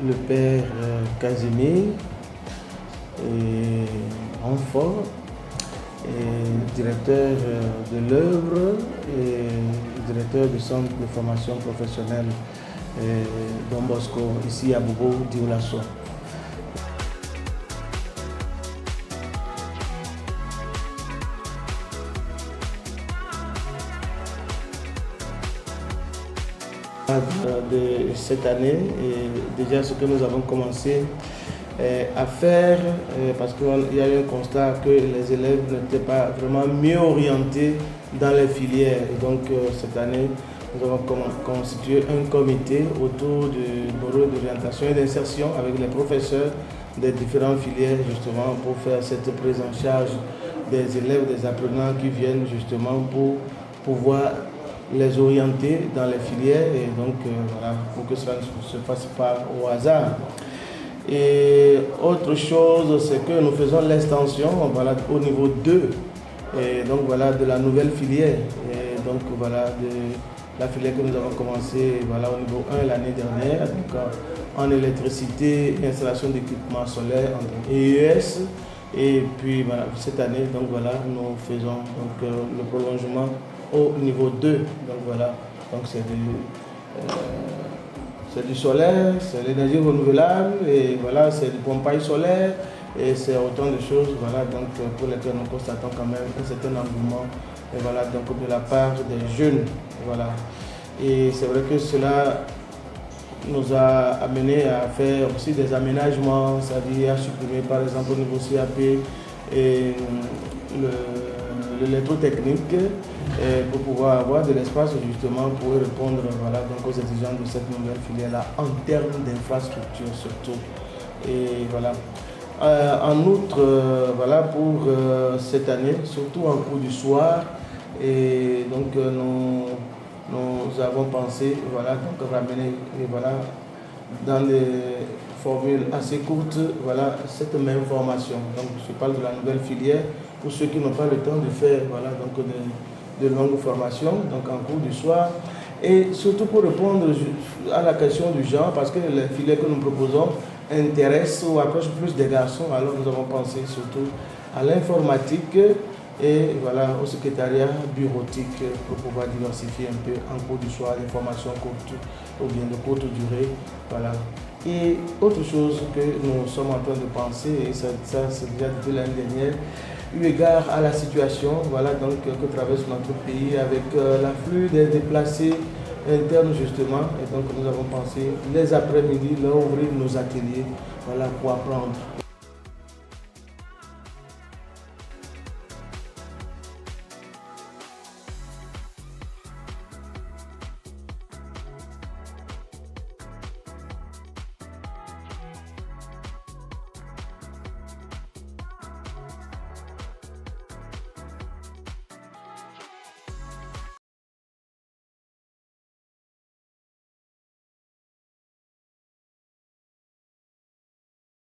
le père Casimir et Renfort, et directeur de l'œuvre et directeur du centre de formation professionnelle Don Bosco, ici à Bobo Dioulasso. De cette année, et déjà ce que nous avons commencé à faire, parce qu'il y a eu un constat que les élèves n'étaient pas vraiment mieux orientés dans les filières. Et donc cette année, nous avons constitué un comité autour du bureau d'orientation et d'insertion avec les professeurs des différentes filières, justement pour faire cette prise en charge des élèves, des apprenants qui viennent justement pour pouvoir les orienter dans les filières, et donc voilà, pour que cela ne se fasse pas au hasard. Et autre chose, c'est que nous faisons l'extension, voilà, au niveau 2, et donc voilà, de la nouvelle filière, et donc voilà, de la filière que nous avons commencé, voilà, au niveau 1 l'année dernière, donc en électricité, installation d'équipements solaires en EES, et puis voilà, cette année, donc voilà, nous faisons donc le prolongement au niveau 2, donc voilà, donc c'est du solaire, c'est l'énergie renouvelable, et voilà, c'est du pompage solaire, et c'est autant de choses, voilà, donc pour lesquelles nous constatons quand même un certain engouement, et voilà, donc de la part des jeunes, voilà. Et c'est vrai que cela nous a amené à faire aussi des aménagements, c'est-à-dire à supprimer par exemple au niveau CAP et l'électrotechnique, pour pouvoir avoir de l'espace justement pour répondre, voilà, donc aux exigences de cette nouvelle filière-là en termes d'infrastructure surtout. Et voilà. En outre, voilà, pour cette année, surtout en cours du soir, et donc nous avons pensé, voilà, donc ramener, et voilà, dans des formules assez courtes, voilà, cette même formation. Donc je parle de la nouvelle filière pour ceux qui n'ont pas le temps de faire, voilà, donc de longues formations, donc en cours du soir. Et surtout pour répondre à la question du genre, parce que les filières que nous proposons intéressent ou approchent plus des garçons, alors nous avons pensé surtout à l'informatique et voilà, au secrétariat bureautique pour pouvoir diversifier un peu en cours du soir des formations courtes ou bien de courte durée. Voilà. Et autre chose que nous sommes en train de penser, et ça c'est déjà depuis l'année dernière, eu égard à la situation, voilà, donc, que traverse notre pays avec l'afflux des déplacés internes justement, et donc nous avons pensé les après-midi leur ouvrir nos ateliers, voilà, pour apprendre.